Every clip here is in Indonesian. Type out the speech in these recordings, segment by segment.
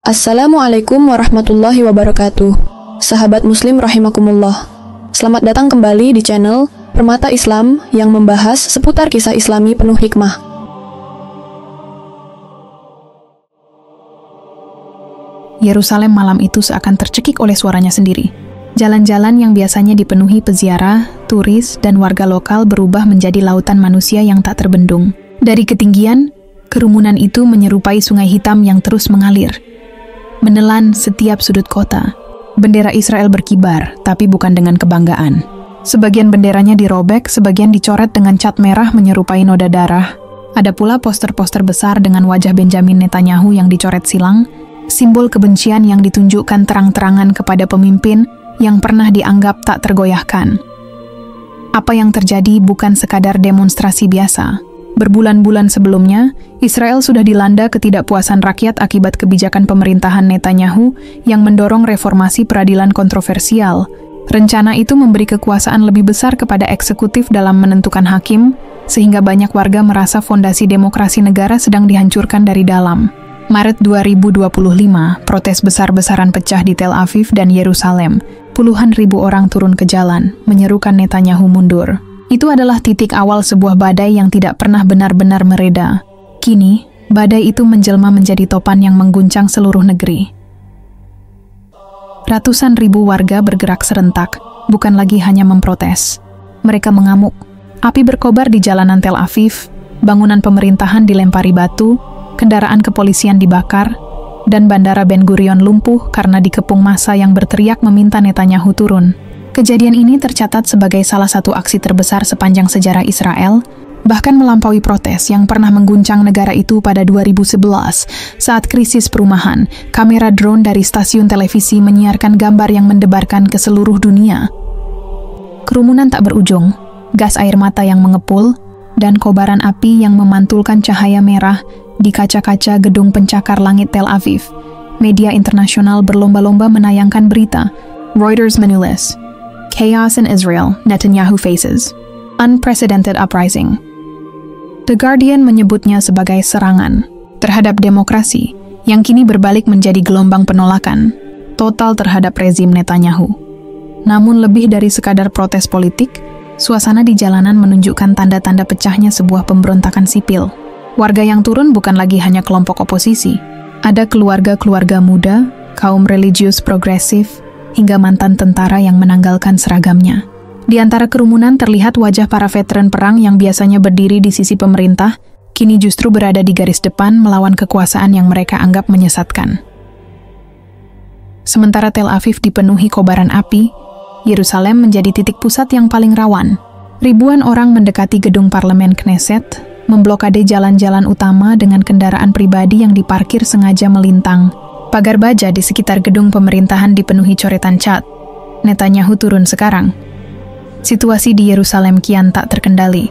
Assalamualaikum warahmatullahi wabarakatuh. Sahabat muslim rahimakumullah. Selamat datang kembali di channel Permata Islam yang membahas seputar kisah islami penuh hikmah. Yerusalem malam itu seakan tercekik oleh suaranya sendiri. Jalan-jalan yang biasanya dipenuhi peziarah, turis, dan warga lokal berubah menjadi lautan manusia yang tak terbendung. Dari ketinggian, kerumunan itu menyerupai sungai hitam yang terus mengalir, menelan setiap sudut kota. Bendera Israel berkibar, tapi bukan dengan kebanggaan. Sebagian benderanya dirobek, sebagian dicoret dengan cat merah menyerupai noda darah. Ada pula poster-poster besar dengan wajah Benjamin Netanyahu yang dicoret silang, simbol kebencian yang ditunjukkan terang-terangan kepada pemimpin yang pernah dianggap tak tergoyahkan. Apa yang terjadi bukan sekadar demonstrasi biasa. Berbulan-bulan sebelumnya, Israel sudah dilanda ketidakpuasan rakyat akibat kebijakan pemerintahan Netanyahu yang mendorong reformasi peradilan kontroversial. Rencana itu memberi kekuasaan lebih besar kepada eksekutif dalam menentukan hakim, sehingga banyak warga merasa fondasi demokrasi negara sedang dihancurkan dari dalam. Maret 2025, protes besar-besaran pecah di Tel Aviv dan Yerusalem. Puluhan ribu orang turun ke jalan, menyerukan Netanyahu mundur. Itu adalah titik awal sebuah badai yang tidak pernah benar-benar mereda. Kini, badai itu menjelma menjadi topan yang mengguncang seluruh negeri. Ratusan ribu warga bergerak serentak, bukan lagi hanya memprotes. Mereka mengamuk. Api berkobar di jalanan Tel Aviv, bangunan pemerintahan dilempari batu, kendaraan kepolisian dibakar, dan bandara Ben Gurion lumpuh karena dikepung massa yang berteriak meminta Netanyahu turun. Kejadian ini tercatat sebagai salah satu aksi terbesar sepanjang sejarah Israel, bahkan melampaui protes yang pernah mengguncang negara itu pada 2011 saat krisis perumahan. Kamera drone dari stasiun televisi menyiarkan gambar yang mendebarkan ke seluruh dunia. Kerumunan tak berujung, gas air mata yang mengepul, dan kobaran api yang memantulkan cahaya merah di kaca-kaca gedung pencakar langit Tel Aviv. Media internasional berlomba-lomba menayangkan berita. Reuters menulis, "Chaos in Israel, Netanyahu faces unprecedented uprising." The Guardian menyebutnya sebagai serangan terhadap demokrasi yang kini berbalik menjadi gelombang penolakan total terhadap rezim Netanyahu. Namun lebih dari sekadar protes politik, suasana di jalanan menunjukkan tanda-tanda pecahnya sebuah pemberontakan sipil. Warga yang turun bukan lagi hanya kelompok oposisi. Ada keluarga-keluarga muda, kaum religius progresif, hingga mantan tentara yang menanggalkan seragamnya. Di antara kerumunan terlihat wajah para veteran perang yang biasanya berdiri di sisi pemerintah, kini justru berada di garis depan melawan kekuasaan yang mereka anggap menyesatkan. Sementara Tel Aviv dipenuhi kobaran api, Yerusalem menjadi titik pusat yang paling rawan. Ribuan orang mendekati gedung parlemen Knesset, memblokade jalan-jalan utama dengan kendaraan pribadi yang diparkir sengaja melintang. Pagar baja di sekitar gedung pemerintahan dipenuhi coretan cat. Netanyahu turun sekarang. Situasi di Yerusalem kian tak terkendali.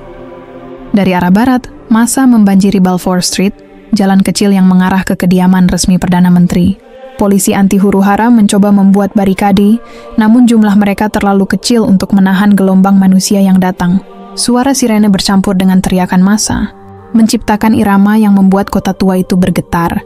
Dari arah barat, massa membanjiri Balfour Street, jalan kecil yang mengarah ke kediaman resmi Perdana Menteri. Polisi anti huru-hara mencoba membuat barikade, namun jumlah mereka terlalu kecil untuk menahan gelombang manusia yang datang. Suara sirene bercampur dengan teriakan massa, menciptakan irama yang membuat kota tua itu bergetar.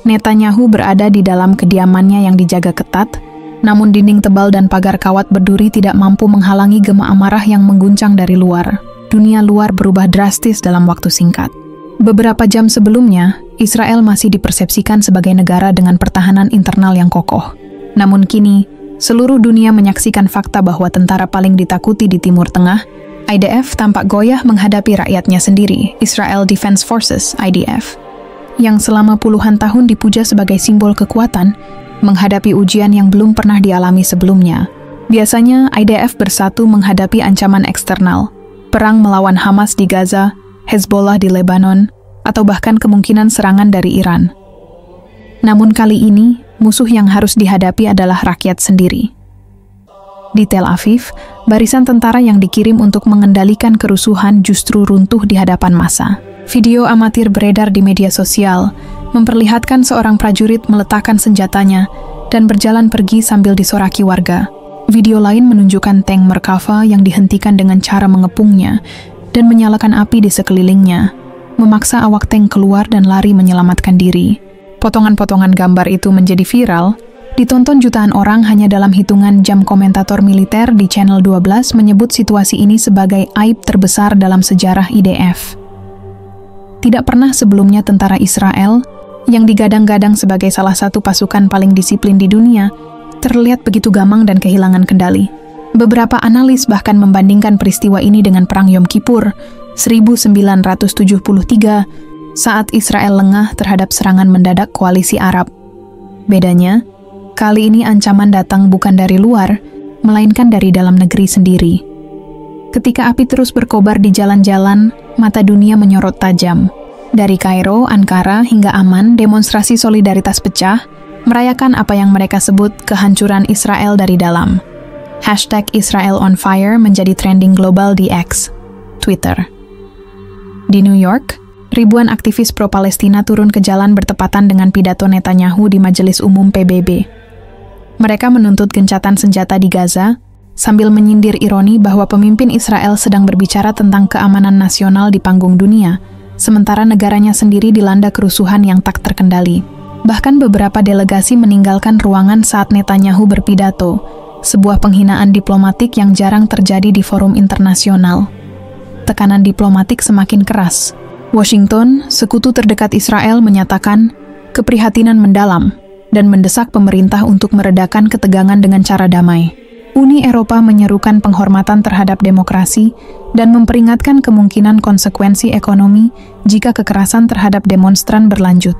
Netanyahu berada di dalam kediamannya yang dijaga ketat, namun dinding tebal dan pagar kawat berduri tidak mampu menghalangi gema amarah yang mengguncang dari luar. Dunia luar berubah drastis dalam waktu singkat. Beberapa jam sebelumnya, Israel masih dipersepsikan sebagai negara dengan pertahanan internal yang kokoh. Namun kini, seluruh dunia menyaksikan fakta bahwa tentara paling ditakuti di Timur Tengah, IDF, tampak goyah menghadapi rakyatnya sendiri, Israel Defense Forces, IDF. Yang selama puluhan tahun dipuja sebagai simbol kekuatan, menghadapi ujian yang belum pernah dialami sebelumnya. Biasanya, IDF bersatu menghadapi ancaman eksternal, perang melawan Hamas di Gaza, Hezbollah di Lebanon, atau bahkan kemungkinan serangan dari Iran. Namun kali ini, musuh yang harus dihadapi adalah rakyat sendiri. Di Tel Aviv, barisan tentara yang dikirim untuk mengendalikan kerusuhan justru runtuh di hadapan massa. Video amatir beredar di media sosial memperlihatkan seorang prajurit meletakkan senjatanya dan berjalan pergi sambil disoraki warga. Video lain menunjukkan tank Merkava yang dihentikan dengan cara mengepungnya dan menyalakan api di sekelilingnya, memaksa awak tank keluar dan lari menyelamatkan diri. Potongan-potongan gambar itu menjadi viral, ditonton jutaan orang hanya dalam hitungan jam. Komentator militer di Channel 12 menyebut situasi ini sebagai aib terbesar dalam sejarah IDF. Tidak pernah sebelumnya tentara Israel, yang digadang-gadang sebagai salah satu pasukan paling disiplin di dunia, terlihat begitu gamang dan kehilangan kendali. Beberapa analis bahkan membandingkan peristiwa ini dengan Perang Yom Kippur 1973 saat Israel lengah terhadap serangan mendadak koalisi Arab. Bedanya, kali ini ancaman datang bukan dari luar, melainkan dari dalam negeri sendiri. Ketika api terus berkobar di jalan-jalan, mata dunia menyorot tajam. Dari Kairo, Ankara, hingga Amman, demonstrasi solidaritas pecah, merayakan apa yang mereka sebut kehancuran Israel dari dalam. #IsraelOnFire menjadi trending global di X, Twitter. Di New York, ribuan aktivis pro-Palestina turun ke jalan bertepatan dengan pidato Netanyahu di Majelis Umum PBB. Mereka menuntut gencatan senjata di Gaza, sambil menyindir ironi bahwa pemimpin Israel sedang berbicara tentang keamanan nasional di panggung dunia, sementara negaranya sendiri dilanda kerusuhan yang tak terkendali. Bahkan beberapa delegasi meninggalkan ruangan saat Netanyahu berpidato, sebuah penghinaan diplomatik yang jarang terjadi di forum internasional. Tekanan diplomatik semakin keras. Washington, sekutu terdekat Israel, menyatakan keprihatinan mendalam dan mendesak pemerintah untuk meredakan ketegangan dengan cara damai. Uni Eropa menyerukan penghormatan terhadap demokrasi dan memperingatkan kemungkinan konsekuensi ekonomi jika kekerasan terhadap demonstran berlanjut.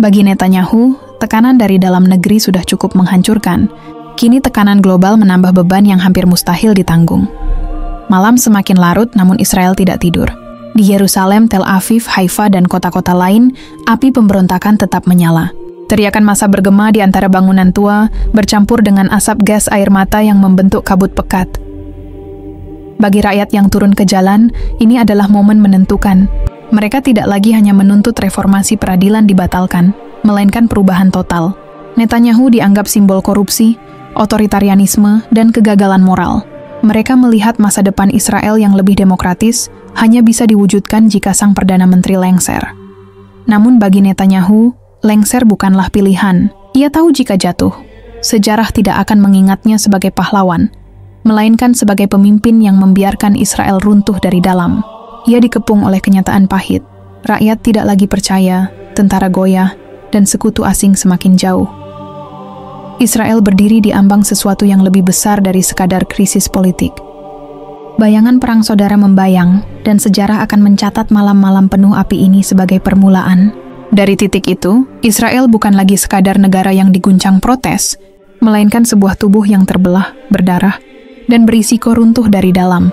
Bagi Netanyahu, tekanan dari dalam negeri sudah cukup menghancurkan. Kini tekanan global menambah beban yang hampir mustahil ditanggung. Malam semakin larut, namun Israel tidak tidur. Di Yerusalem, Tel Aviv, Haifa, dan kota-kota lain, api pemberontakan tetap menyala. Teriakan massa bergema di antara bangunan tua, bercampur dengan asap gas air mata yang membentuk kabut pekat. Bagi rakyat yang turun ke jalan, ini adalah momen menentukan. Mereka tidak lagi hanya menuntut reformasi peradilan dibatalkan, melainkan perubahan total. Netanyahu dianggap simbol korupsi, otoritarianisme, dan kegagalan moral. Mereka melihat masa depan Israel yang lebih demokratis hanya bisa diwujudkan jika sang Perdana Menteri lengser. Namun bagi Netanyahu, lengser bukanlah pilihan. Ia tahu jika jatuh, sejarah tidak akan mengingatnya sebagai pahlawan, melainkan sebagai pemimpin yang membiarkan Israel runtuh dari dalam. Ia dikepung oleh kenyataan pahit. Rakyat tidak lagi percaya, tentara goyah, dan sekutu asing semakin jauh. Israel berdiri di ambang sesuatu yang lebih besar dari sekadar krisis politik. Bayangan perang saudara membayang, dan sejarah akan mencatat malam-malam penuh api ini sebagai permulaan. Dari titik itu, Israel bukan lagi sekadar negara yang diguncang protes, melainkan sebuah tubuh yang terbelah, berdarah, dan berisiko runtuh dari dalam.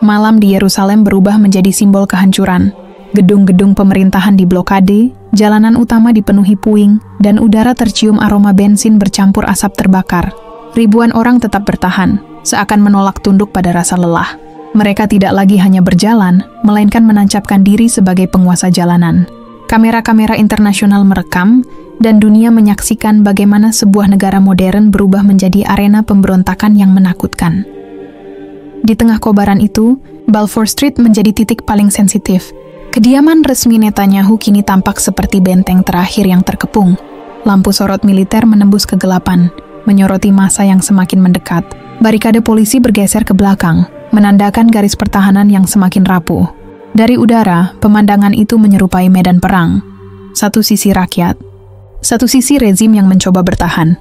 Malam di Yerusalem berubah menjadi simbol kehancuran. Gedung-gedung pemerintahan diblokade, jalanan utama dipenuhi puing, dan udara tercium aroma bensin bercampur asap terbakar. Ribuan orang tetap bertahan, seakan menolak tunduk pada rasa lelah. Mereka tidak lagi hanya berjalan, melainkan menancapkan diri sebagai penguasa jalanan. Kamera-kamera internasional merekam, dan dunia menyaksikan bagaimana sebuah negara modern berubah menjadi arena pemberontakan yang menakutkan. Di tengah kobaran itu, Balfour Street menjadi titik paling sensitif. Kediaman resmi Netanyahu kini tampak seperti benteng terakhir yang terkepung. Lampu sorot militer menembus kegelapan, menyoroti massa yang semakin mendekat. Barikade polisi bergeser ke belakang, menandakan garis pertahanan yang semakin rapuh. Dari udara, pemandangan itu menyerupai medan perang. Satu sisi rakyat, satu sisi rezim yang mencoba bertahan.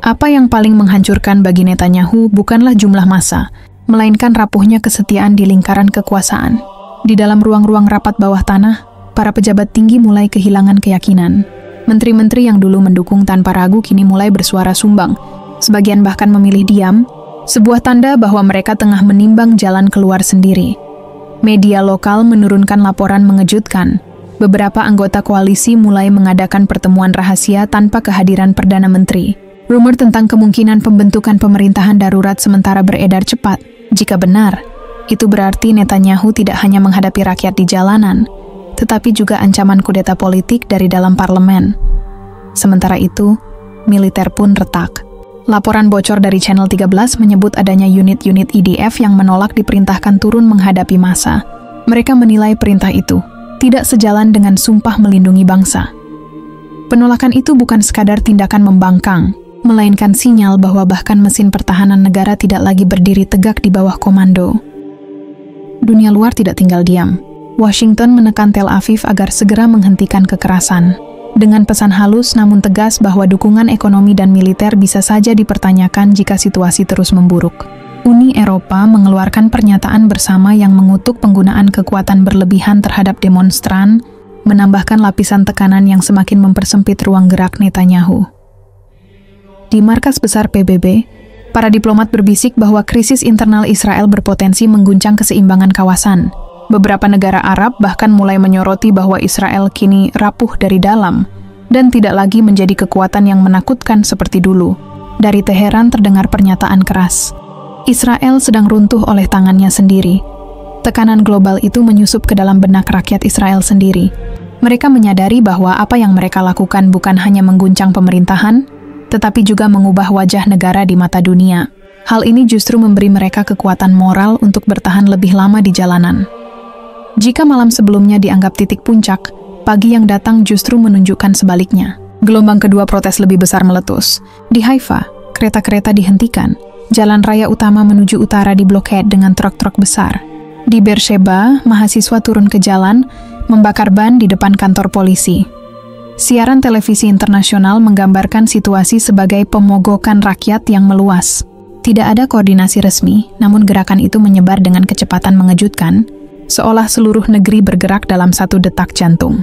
Apa yang paling menghancurkan bagi Netanyahu bukanlah jumlah massa, melainkan rapuhnya kesetiaan di lingkaran kekuasaan. Di dalam ruang-ruang rapat bawah tanah, para pejabat tinggi mulai kehilangan keyakinan. Menteri-menteri yang dulu mendukung tanpa ragu kini mulai bersuara sumbang. Sebagian bahkan memilih diam, sebuah tanda bahwa mereka tengah menimbang jalan keluar sendiri. Media lokal menurunkan laporan mengejutkan. Beberapa anggota koalisi mulai mengadakan pertemuan rahasia tanpa kehadiran Perdana Menteri. Rumor tentang kemungkinan pembentukan pemerintahan darurat sementara beredar cepat. Jika benar, itu berarti Netanyahu tidak hanya menghadapi rakyat di jalanan, tetapi juga ancaman kudeta politik dari dalam parlemen. Sementara itu, militer pun retak. Laporan bocor dari Channel 13 menyebut adanya unit-unit IDF yang menolak diperintahkan turun menghadapi massa. Mereka menilai perintah itu tidak sejalan dengan sumpah melindungi bangsa. Penolakan itu bukan sekadar tindakan membangkang, melainkan sinyal bahwa bahkan mesin pertahanan negara tidak lagi berdiri tegak di bawah komando. Dunia luar tidak tinggal diam. Washington menekan Tel Aviv agar segera menghentikan kekerasan, dengan pesan halus namun tegas bahwa dukungan ekonomi dan militer bisa saja dipertanyakan jika situasi terus memburuk. Uni Eropa mengeluarkan pernyataan bersama yang mengutuk penggunaan kekuatan berlebihan terhadap demonstran, menambahkan lapisan tekanan yang semakin mempersempit ruang gerak Netanyahu. Di markas besar PBB, para diplomat berbisik bahwa krisis internal Israel berpotensi mengguncang keseimbangan kawasan. Beberapa negara Arab bahkan mulai menyoroti bahwa Israel kini rapuh dari dalam dan tidak lagi menjadi kekuatan yang menakutkan seperti dulu. Dari Teheran terdengar pernyataan keras. Israel sedang runtuh oleh tangannya sendiri. Tekanan global itu menyusup ke dalam benak rakyat Israel sendiri. Mereka menyadari bahwa apa yang mereka lakukan bukan hanya mengguncang pemerintahan, tetapi juga mengubah wajah negara di mata dunia. Hal ini justru memberi mereka kekuatan moral untuk bertahan lebih lama di jalanan. Jika malam sebelumnya dianggap titik puncak, pagi yang datang justru menunjukkan sebaliknya. Gelombang kedua protes lebih besar meletus. Di Haifa, kereta-kereta dihentikan. Jalan raya utama menuju utara diblokade dengan truk-truk besar. Di Beersheba, mahasiswa turun ke jalan, membakar ban di depan kantor polisi. Siaran televisi internasional menggambarkan situasi sebagai pemogokan rakyat yang meluas. Tidak ada koordinasi resmi, namun gerakan itu menyebar dengan kecepatan mengejutkan, seolah seluruh negeri bergerak dalam satu detak jantung.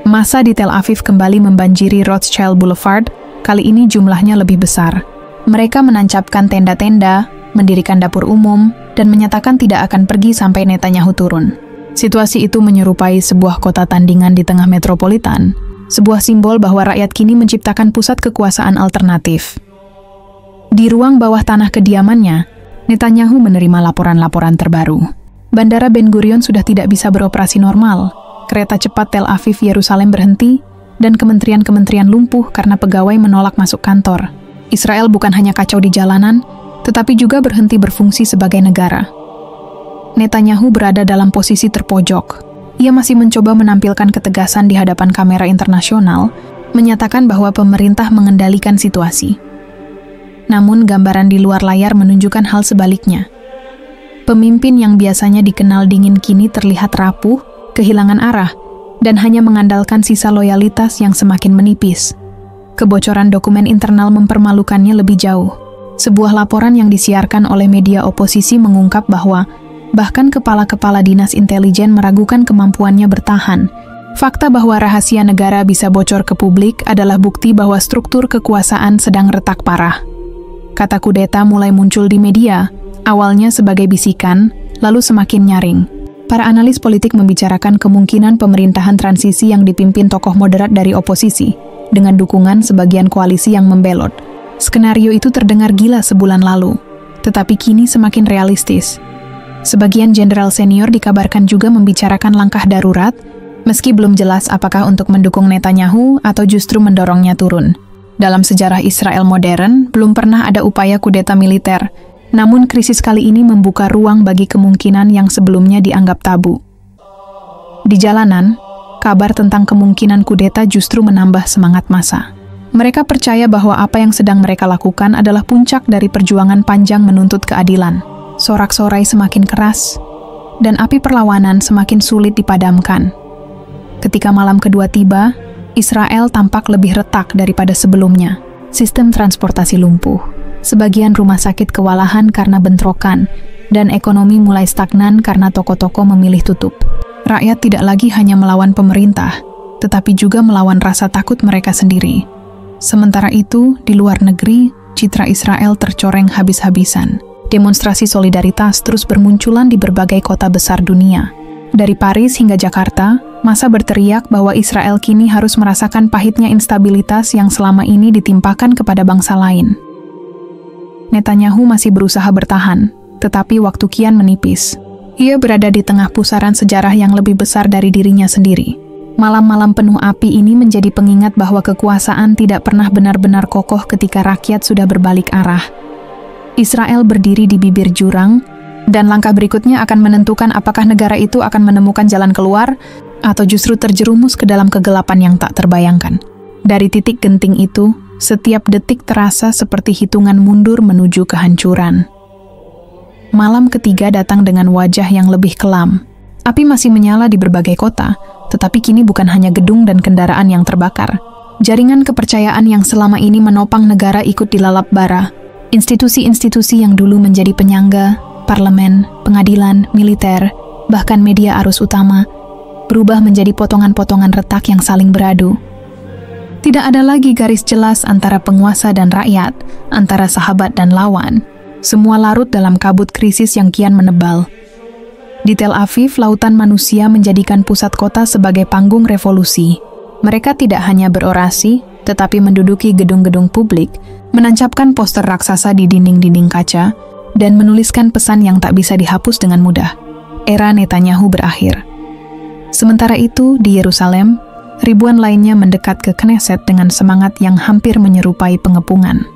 Massa di Tel Aviv kembali membanjiri Rothschild Boulevard, kali ini jumlahnya lebih besar. Mereka menancapkan tenda-tenda, mendirikan dapur umum, dan menyatakan tidak akan pergi sampai Netanyahu turun. Situasi itu menyerupai sebuah kota tandingan di tengah metropolitan, sebuah simbol bahwa rakyat kini menciptakan pusat kekuasaan alternatif. Di ruang bawah tanah kediamannya, Netanyahu menerima laporan-laporan terbaru. Bandara Ben Gurion sudah tidak bisa beroperasi normal, kereta cepat Tel Aviv Yerusalem berhenti, dan kementerian-kementerian lumpuh karena pegawai menolak masuk kantor. Israel bukan hanya kacau di jalanan, tetapi juga berhenti berfungsi sebagai negara. Netanyahu berada dalam posisi terpojok. Ia masih mencoba menampilkan ketegasan di hadapan kamera internasional, menyatakan bahwa pemerintah mengendalikan situasi. Namun gambaran di luar layar menunjukkan hal sebaliknya. Pemimpin yang biasanya dikenal dingin kini terlihat rapuh, kehilangan arah, dan hanya mengandalkan sisa loyalitas yang semakin menipis. Kebocoran dokumen internal mempermalukannya lebih jauh. Sebuah laporan yang disiarkan oleh media oposisi mengungkap bahwa bahkan kepala-kepala dinas intelijen meragukan kemampuannya bertahan. Fakta bahwa rahasia negara bisa bocor ke publik adalah bukti bahwa struktur kekuasaan sedang retak parah. Kata kudeta mulai muncul di media, awalnya sebagai bisikan, lalu semakin nyaring. Para analis politik membicarakan kemungkinan pemerintahan transisi yang dipimpin tokoh moderat dari oposisi, dengan dukungan sebagian koalisi yang membelot. Skenario itu terdengar gila sebulan lalu, tetapi kini semakin realistis. Sebagian jenderal senior dikabarkan juga membicarakan langkah darurat, meski belum jelas apakah untuk mendukung Netanyahu atau justru mendorongnya turun. Dalam sejarah Israel modern, belum pernah ada upaya kudeta militer, namun krisis kali ini membuka ruang bagi kemungkinan yang sebelumnya dianggap tabu. Di jalanan, kabar tentang kemungkinan kudeta justru menambah semangat massa. Mereka percaya bahwa apa yang sedang mereka lakukan adalah puncak dari perjuangan panjang menuntut keadilan. Sorak-sorai semakin keras, dan api perlawanan semakin sulit dipadamkan. Ketika malam kedua tiba, Israel tampak lebih retak daripada sebelumnya. Sistem transportasi lumpuh, sebagian rumah sakit kewalahan karena bentrokan, dan ekonomi mulai stagnan karena toko-toko memilih tutup. Rakyat tidak lagi hanya melawan pemerintah, tetapi juga melawan rasa takut mereka sendiri. Sementara itu, di luar negeri, citra Israel tercoreng habis-habisan. Demonstrasi solidaritas terus bermunculan di berbagai kota besar dunia. Dari Paris hingga Jakarta, massa berteriak bahwa Israel kini harus merasakan pahitnya instabilitas yang selama ini ditimpakan kepada bangsa lain. Netanyahu masih berusaha bertahan, tetapi waktu kian menipis. Ia berada di tengah pusaran sejarah yang lebih besar dari dirinya sendiri. Malam-malam penuh api ini menjadi pengingat bahwa kekuasaan tidak pernah benar-benar kokoh ketika rakyat sudah berbalik arah. Israel berdiri di bibir jurang, dan langkah berikutnya akan menentukan apakah negara itu akan menemukan jalan keluar atau justru terjerumus ke dalam kegelapan yang tak terbayangkan. Dari titik genting itu, setiap detik terasa seperti hitungan mundur menuju kehancuran. Malam ketiga datang dengan wajah yang lebih kelam. Api masih menyala di berbagai kota, tetapi kini bukan hanya gedung dan kendaraan yang terbakar. Jaringan kepercayaan yang selama ini menopang negara ikut dilalap bara. Institusi-institusi yang dulu menjadi penyangga, parlemen, pengadilan, militer, bahkan media arus utama, berubah menjadi potongan-potongan retak yang saling beradu. Tidak ada lagi garis jelas antara penguasa dan rakyat, antara sahabat dan lawan. Semua larut dalam kabut krisis yang kian menebal. Di Tel Aviv, lautan manusia menjadikan pusat kota sebagai panggung revolusi. Mereka tidak hanya berorasi, tetapi menduduki gedung-gedung publik, menancapkan poster raksasa di dinding-dinding kaca, dan menuliskan pesan yang tak bisa dihapus dengan mudah. Era Netanyahu berakhir. Sementara itu, di Yerusalem, ribuan lainnya mendekat ke Knesset dengan semangat yang hampir menyerupai pengepungan.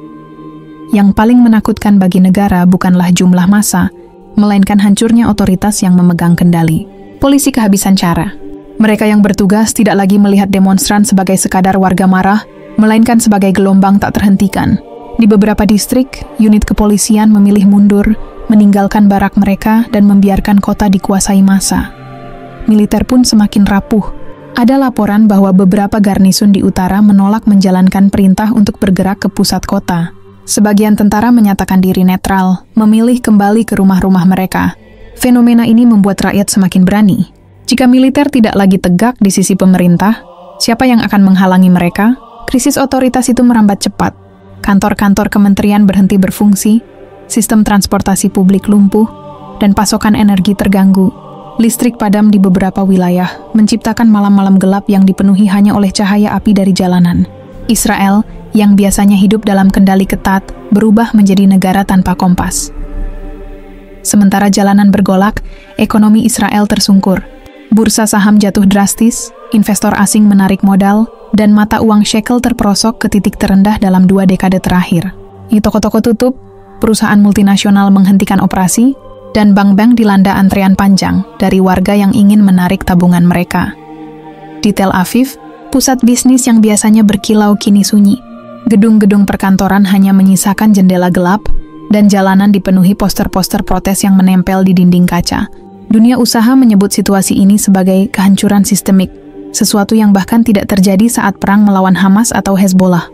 Yang paling menakutkan bagi negara bukanlah jumlah massa, melainkan hancurnya otoritas yang memegang kendali. Polisi kehabisan cara. Mereka yang bertugas tidak lagi melihat demonstran sebagai sekadar warga marah, melainkan sebagai gelombang tak terhentikan. Di beberapa distrik, unit kepolisian memilih mundur, meninggalkan barak mereka dan membiarkan kota dikuasai massa. Militer pun semakin rapuh. Ada laporan bahwa beberapa garnisun di utara menolak menjalankan perintah untuk bergerak ke pusat kota. Sebagian tentara menyatakan diri netral, memilih kembali ke rumah-rumah mereka. Fenomena ini membuat rakyat semakin berani. Jika militer tidak lagi tegak di sisi pemerintah, siapa yang akan menghalangi mereka? Krisis otoritas itu merambat cepat. Kantor-kantor kementerian berhenti berfungsi, sistem transportasi publik lumpuh, dan pasokan energi terganggu. Listrik padam di beberapa wilayah, menciptakan malam-malam gelap yang dipenuhi hanya oleh cahaya api dari jalanan. Israel, yang biasanya hidup dalam kendali ketat, berubah menjadi negara tanpa kompas. Sementara jalanan bergolak, ekonomi Israel tersungkur. Bursa saham jatuh drastis, investor asing menarik modal, dan mata uang shekel terperosok ke titik terendah dalam 2 dekade terakhir. Toko-toko tutup, perusahaan multinasional menghentikan operasi, dan bank-bank dilanda antrean panjang dari warga yang ingin menarik tabungan mereka. Di Tel Aviv, pusat bisnis yang biasanya berkilau kini sunyi. Gedung-gedung perkantoran hanya menyisakan jendela gelap, dan jalanan dipenuhi poster-poster protes yang menempel di dinding kaca. Dunia usaha menyebut situasi ini sebagai kehancuran sistemik, sesuatu yang bahkan tidak terjadi saat perang melawan Hamas atau Hezbollah.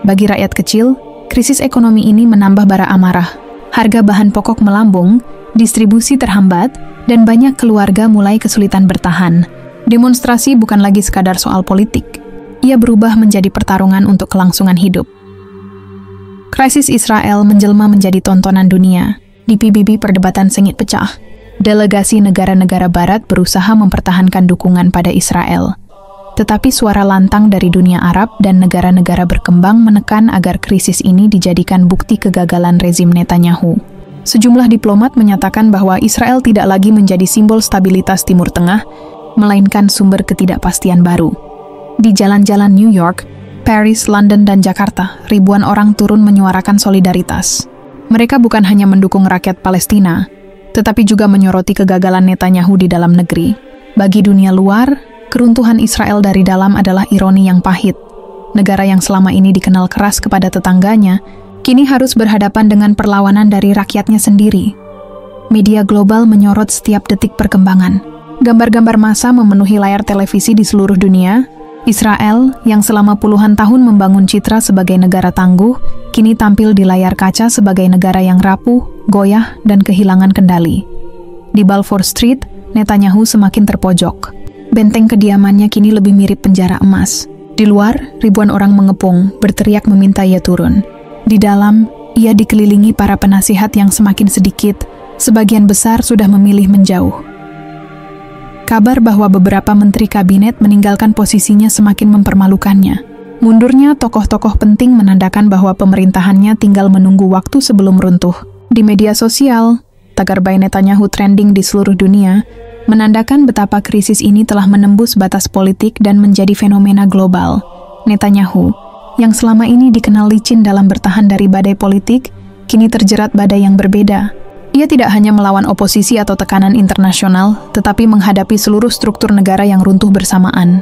Bagi rakyat kecil, krisis ekonomi ini menambah bara amarah. Harga bahan pokok melambung, distribusi terhambat, dan banyak keluarga mulai kesulitan bertahan. Demonstrasi bukan lagi sekadar soal politik. Ia berubah menjadi pertarungan untuk kelangsungan hidup. Krisis Israel menjelma menjadi tontonan dunia. Di PBB perdebatan sengit pecah. Delegasi negara-negara barat berusaha mempertahankan dukungan pada Israel. Tetapi suara lantang dari dunia Arab dan negara-negara berkembang menekan agar krisis ini dijadikan bukti kegagalan rezim Netanyahu. Sejumlah diplomat menyatakan bahwa Israel tidak lagi menjadi simbol stabilitas Timur Tengah, melainkan sumber ketidakpastian baru. Di jalan-jalan New York, Paris, London, dan Jakarta, ribuan orang turun menyuarakan solidaritas. Mereka bukan hanya mendukung rakyat Palestina, tetapi juga menyoroti kegagalan Netanyahu di dalam negeri. Bagi dunia luar, keruntuhan Israel dari dalam adalah ironi yang pahit. Negara yang selama ini dikenal keras kepada tetangganya, kini harus berhadapan dengan perlawanan dari rakyatnya sendiri. Media global menyorot setiap detik perkembangan. Gambar-gambar massa memenuhi layar televisi di seluruh dunia. Israel, yang selama puluhan tahun membangun citra sebagai negara tangguh, kini tampil di layar kaca sebagai negara yang rapuh, goyah, dan kehilangan kendali. Di Balfour Street, Netanyahu semakin terpojok. Benteng kediamannya kini lebih mirip penjara emas. Di luar, ribuan orang mengepung, berteriak meminta ia turun. Di dalam, ia dikelilingi para penasihat yang semakin sedikit, sebagian besar sudah memilih menjauh. Kabar bahwa beberapa menteri kabinet meninggalkan posisinya semakin mempermalukannya. Mundurnya tokoh-tokoh penting menandakan bahwa pemerintahannya tinggal menunggu waktu sebelum runtuh. Di media sosial, tagar by Netanyahu trending di seluruh dunia, menandakan betapa krisis ini telah menembus batas politik dan menjadi fenomena global. Netanyahu, yang selama ini dikenal licin dalam bertahan dari badai politik, kini terjerat badai yang berbeda. Ia tidak hanya melawan oposisi atau tekanan internasional, tetapi menghadapi seluruh struktur negara yang runtuh bersamaan.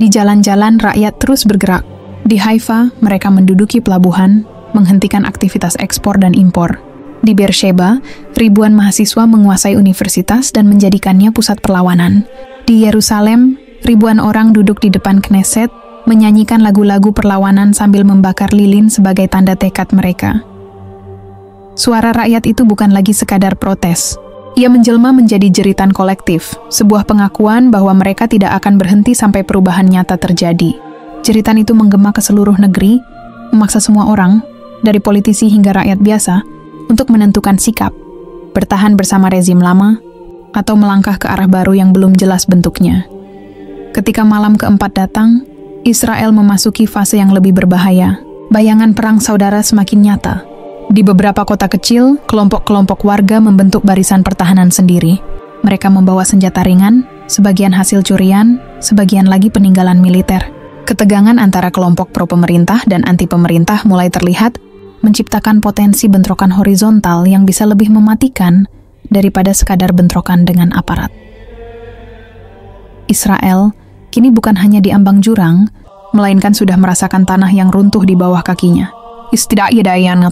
Di jalan-jalan, rakyat terus bergerak. Di Haifa, mereka menduduki pelabuhan, menghentikan aktivitas ekspor dan impor. Di Beersheba, ribuan mahasiswa menguasai universitas dan menjadikannya pusat perlawanan. Di Yerusalem, ribuan orang duduk di depan Knesset, menyanyikan lagu-lagu perlawanan sambil membakar lilin sebagai tanda tekad mereka. Suara rakyat itu bukan lagi sekadar protes. Ia menjelma menjadi jeritan kolektif, sebuah pengakuan bahwa mereka tidak akan berhenti sampai perubahan nyata terjadi. Jeritan itu menggema ke seluruh negeri, memaksa semua orang, dari politisi hingga rakyat biasa, untuk menentukan sikap, bertahan bersama rezim lama, atau melangkah ke arah baru yang belum jelas bentuknya. Ketika malam keempat datang, Israel memasuki fase yang lebih berbahaya. Bayangan perang saudara semakin nyata. Di beberapa kota kecil, kelompok-kelompok warga membentuk barisan pertahanan sendiri. Mereka membawa senjata ringan, sebagian hasil curian, sebagian lagi peninggalan militer. Ketegangan antara kelompok pro-pemerintah dan anti-pemerintah mulai terlihat, menciptakan potensi bentrokan horizontal yang bisa lebih mematikan daripada sekadar bentrokan dengan aparat. Israel kini bukan hanya diambang jurang, melainkan sudah merasakan tanah yang runtuh di bawah kakinya. Tidak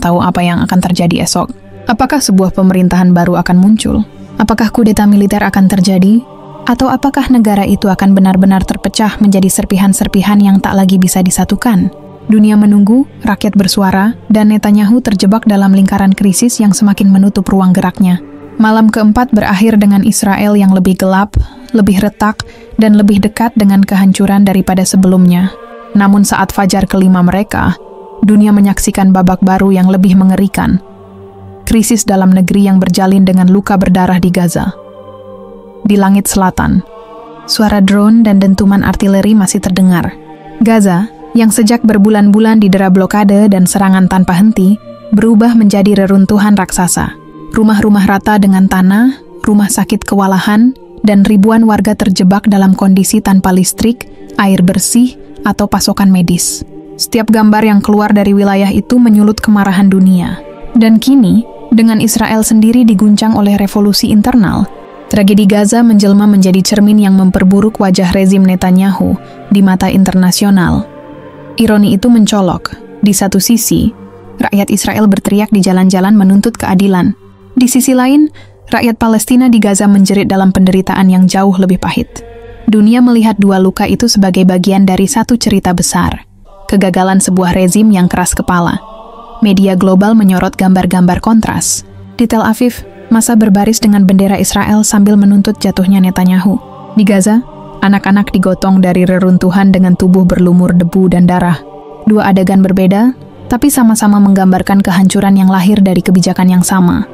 tahu apa yang akan terjadi esok. Apakah sebuah pemerintahan baru akan muncul? Apakah kudeta militer akan terjadi? Atau apakah negara itu akan benar-benar terpecah menjadi serpihan-serpihan yang tak lagi bisa disatukan? Dunia menunggu, rakyat bersuara, dan Netanyahu terjebak dalam lingkaran krisis yang semakin menutup ruang geraknya. Malam keempat berakhir dengan Israel yang lebih gelap, lebih retak, dan lebih dekat dengan kehancuran daripada sebelumnya. Namun saat fajar kelima mereka, dunia menyaksikan babak baru yang lebih mengerikan. Krisis dalam negeri yang berjalin dengan luka berdarah di Gaza. Di langit selatan, suara drone dan dentuman artileri masih terdengar. Gaza, yang sejak berbulan-bulan didera blokade dan serangan tanpa henti, berubah menjadi reruntuhan raksasa. Rumah-rumah rata dengan tanah, rumah sakit kewalahan, dan ribuan warga terjebak dalam kondisi tanpa listrik, air bersih, atau pasokan medis. Setiap gambar yang keluar dari wilayah itu menyulut kemarahan dunia. Dan kini, dengan Israel sendiri diguncang oleh revolusi internal, tragedi Gaza menjelma menjadi cermin yang memperburuk wajah rezim Netanyahu di mata internasional. Ironi itu mencolok. Di satu sisi, rakyat Israel berteriak di jalan-jalan menuntut keadilan. Di sisi lain, rakyat Palestina di Gaza menjerit dalam penderitaan yang jauh lebih pahit. Dunia melihat dua luka itu sebagai bagian dari satu cerita besar. Kegagalan sebuah rezim yang keras kepala. Media global menyorot gambar-gambar kontras. Di Tel Aviv, massa berbaris dengan bendera Israel sambil menuntut jatuhnya Netanyahu. Di Gaza, anak-anak digotong dari reruntuhan dengan tubuh berlumur debu dan darah. Dua adegan berbeda, tapi sama-sama menggambarkan kehancuran yang lahir dari kebijakan yang sama.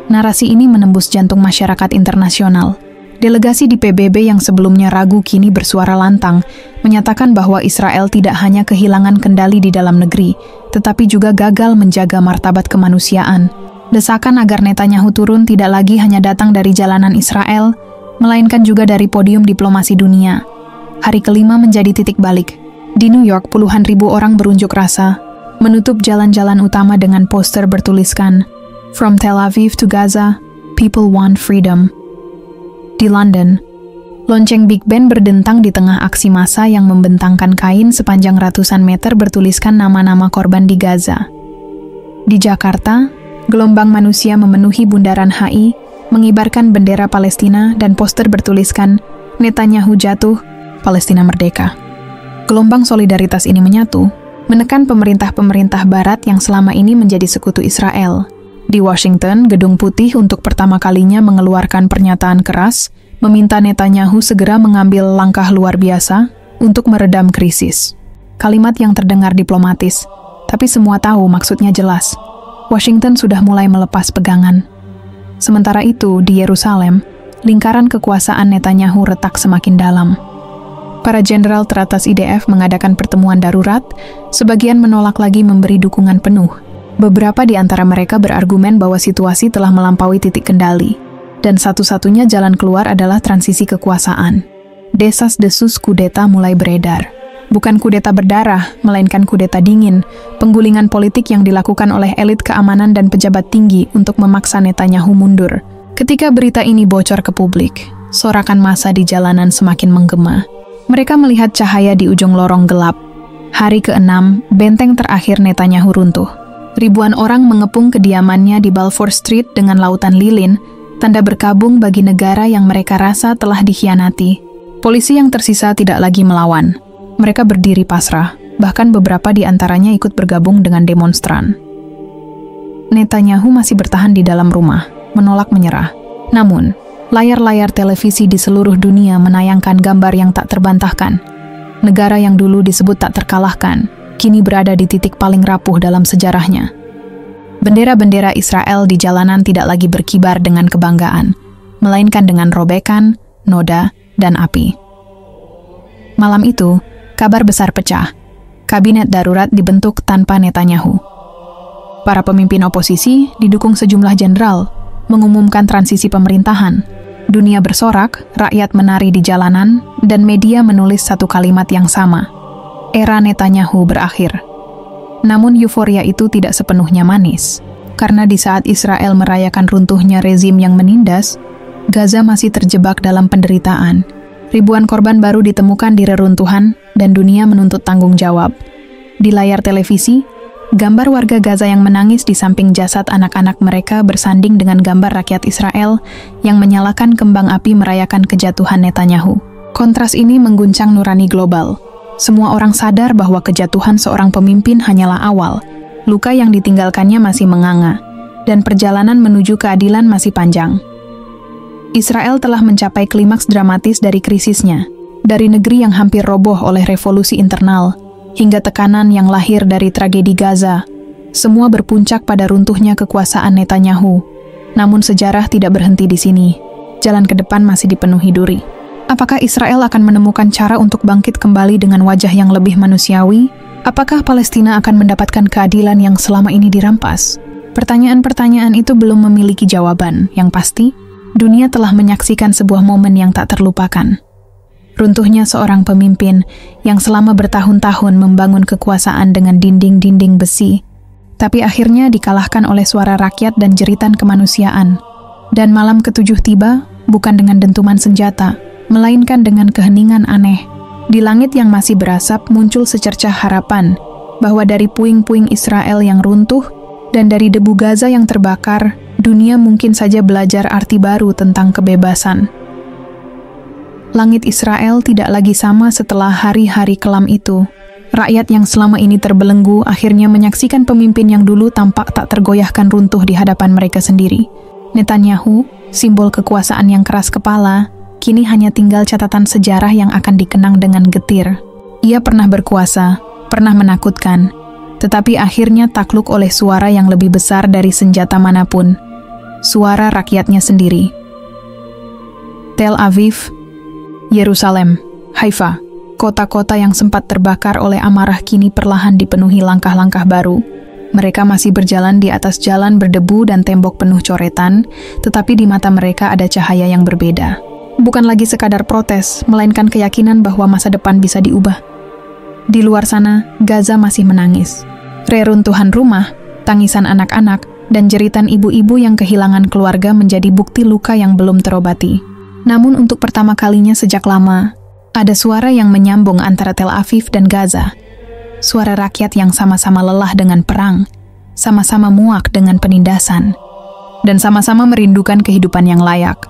Narasi ini menembus jantung masyarakat internasional. Delegasi di PBB yang sebelumnya ragu kini bersuara lantang, menyatakan bahwa Israel tidak hanya kehilangan kendali di dalam negeri, tetapi juga gagal menjaga martabat kemanusiaan. Desakan agar Netanyahu turun tidak lagi hanya datang dari jalanan Israel, melainkan juga dari podium diplomasi dunia. Hari kelima menjadi titik balik. Di New York, puluhan ribu orang berunjuk rasa, menutup jalan-jalan utama dengan poster bertuliskan, "From Tel Aviv to Gaza, people want freedom." Di London, lonceng Big Ben berdentang di tengah aksi massa yang membentangkan kain sepanjang ratusan meter bertuliskan nama-nama korban di Gaza. Di Jakarta, gelombang manusia memenuhi bundaran HI, mengibarkan bendera Palestina dan poster bertuliskan Netanyahu jatuh, Palestina merdeka. Gelombang solidaritas ini menyatu, menekan pemerintah-pemerintah barat yang selama ini menjadi sekutu Israel. Di Washington, Gedung Putih untuk pertama kalinya mengeluarkan pernyataan keras, meminta Netanyahu segera mengambil langkah luar biasa untuk meredam krisis. Kalimat yang terdengar diplomatis, tapi semua tahu maksudnya jelas. Washington sudah mulai melepas pegangan. Sementara itu, di Yerusalem, lingkaran kekuasaan Netanyahu retak semakin dalam. Para jenderal teratas IDF mengadakan pertemuan darurat, sebagian menolak lagi memberi dukungan penuh. Beberapa di antara mereka berargumen bahwa situasi telah melampaui titik kendali, dan satu-satunya jalan keluar adalah transisi kekuasaan. Desas-desus kudeta mulai beredar. Bukan kudeta berdarah, melainkan kudeta dingin, penggulingan politik yang dilakukan oleh elit keamanan dan pejabat tinggi untuk memaksa Netanyahu mundur. Ketika berita ini bocor ke publik, sorakan massa di jalanan semakin menggema. Mereka melihat cahaya di ujung lorong gelap. Hari ke-6, benteng terakhir Netanyahu runtuh. Ribuan orang mengepung kediamannya di Balfour Street dengan lautan lilin, tanda berkabung bagi negara yang mereka rasa telah dikhianati. Polisi yang tersisa tidak lagi melawan. Mereka berdiri pasrah, bahkan beberapa di antaranya ikut bergabung dengan demonstran. Netanyahu masih bertahan di dalam rumah, menolak menyerah. Namun, layar-layar televisi di seluruh dunia menayangkan gambar yang tak terbantahkan. Negara yang dulu disebut tak terkalahkan, kini berada di titik paling rapuh dalam sejarahnya. Bendera-bendera Israel di jalanan tidak lagi berkibar dengan kebanggaan, melainkan dengan robekan, noda, dan api. Malam itu, kabar besar pecah. Kabinet darurat dibentuk tanpa Netanyahu. Para pemimpin oposisi, didukung sejumlah jenderal, mengumumkan transisi pemerintahan. Dunia bersorak, rakyat menari di jalanan, dan media menulis satu kalimat yang sama. Era Netanyahu berakhir. Namun euforia itu tidak sepenuhnya manis. Karena di saat Israel merayakan runtuhnya rezim yang menindas, Gaza masih terjebak dalam penderitaan. Ribuan korban baru ditemukan di reruntuhan, dan dunia menuntut tanggung jawab. Di layar televisi, gambar warga Gaza yang menangis di samping jasad anak-anak mereka bersanding dengan gambar rakyat Israel yang menyalakan kembang api merayakan kejatuhan Netanyahu. Kontras ini mengguncang nurani global. Semua orang sadar bahwa kejatuhan seorang pemimpin hanyalah awal. Luka yang ditinggalkannya masih menganga, dan perjalanan menuju keadilan masih panjang. Israel telah mencapai klimaks dramatis dari krisisnya, dari negeri yang hampir roboh oleh revolusi internal, hingga tekanan yang lahir dari tragedi Gaza. Semua berpuncak pada runtuhnya kekuasaan Netanyahu. Namun sejarah tidak berhenti di sini. Jalan ke depan masih dipenuhi duri. Apakah Israel akan menemukan cara untuk bangkit kembali dengan wajah yang lebih manusiawi? Apakah Palestina akan mendapatkan keadilan yang selama ini dirampas? Pertanyaan-pertanyaan itu belum memiliki jawaban. Yang pasti, dunia telah menyaksikan sebuah momen yang tak terlupakan. Runtuhnya seorang pemimpin yang selama bertahun-tahun membangun kekuasaan dengan dinding-dinding besi, tapi akhirnya dikalahkan oleh suara rakyat dan jeritan kemanusiaan. Dan malam ke-7 tiba, bukan dengan dentuman senjata, melainkan dengan keheningan aneh. Di langit yang masih berasap muncul secercah harapan bahwa dari puing-puing Israel yang runtuh dan dari debu Gaza yang terbakar, dunia mungkin saja belajar arti baru tentang kebebasan. Langit Israel tidak lagi sama setelah hari-hari kelam itu. Rakyat yang selama ini terbelenggu akhirnya menyaksikan pemimpin yang dulu tampak tak tergoyahkan runtuh di hadapan mereka sendiri. Netanyahu, simbol kekuasaan yang keras kepala, kini hanya tinggal catatan sejarah yang akan dikenang dengan getir. Ia pernah berkuasa, pernah menakutkan, tetapi akhirnya takluk oleh suara yang lebih besar dari senjata manapun. Suara rakyatnya sendiri. Tel Aviv, Yerusalem, Haifa, kota-kota yang sempat terbakar oleh amarah kini perlahan dipenuhi langkah-langkah baru. Mereka masih berjalan di atas jalan berdebu dan tembok penuh coretan, tetapi di mata mereka ada cahaya yang berbeda. Bukan lagi sekadar protes, melainkan keyakinan bahwa masa depan bisa diubah. Di luar sana, Gaza masih menangis. Reruntuhan rumah, tangisan anak-anak, dan jeritan ibu-ibu yang kehilangan keluarga menjadi bukti luka yang belum terobati. Namun untuk pertama kalinya sejak lama, ada suara yang menyambung antara Tel Aviv dan Gaza. Suara rakyat yang sama-sama lelah dengan perang, sama-sama muak dengan penindasan, dan sama-sama merindukan kehidupan yang layak.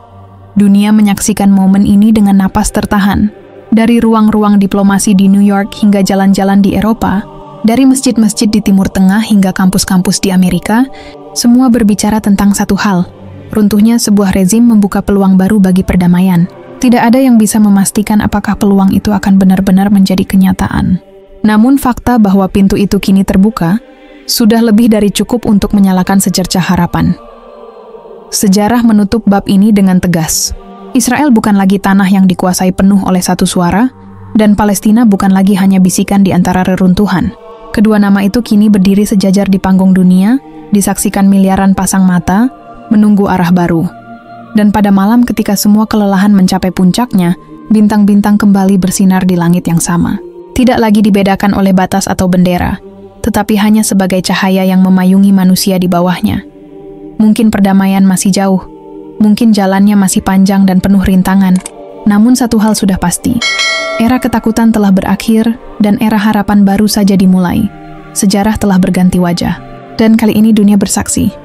Dunia menyaksikan momen ini dengan napas tertahan. Dari ruang-ruang diplomasi di New York hingga jalan-jalan di Eropa, dari masjid-masjid di Timur Tengah hingga kampus-kampus di Amerika, semua berbicara tentang satu hal. Runtuhnya sebuah rezim membuka peluang baru bagi perdamaian. Tidak ada yang bisa memastikan apakah peluang itu akan benar-benar menjadi kenyataan. Namun fakta bahwa pintu itu kini terbuka, sudah lebih dari cukup untuk menyalakan secercah harapan. Sejarah menutup bab ini dengan tegas. Israel bukan lagi tanah yang dikuasai penuh oleh satu suara, dan Palestina bukan lagi hanya bisikan di antara reruntuhan. Kedua nama itu kini berdiri sejajar di panggung dunia, disaksikan miliaran pasang mata, menunggu arah baru. Dan pada malam ketika semua kelelahan mencapai puncaknya, bintang-bintang kembali bersinar di langit yang sama. tidak lagi dibedakan oleh batas atau bendera, tetapi hanya sebagai cahaya yang memayungi manusia di bawahnya. Mungkin perdamaian masih jauh, mungkin jalannya masih panjang dan penuh rintangan, namun satu hal sudah pasti. Era ketakutan telah berakhir dan era harapan baru saja dimulai. Sejarah telah berganti wajah, dan kali ini dunia bersaksi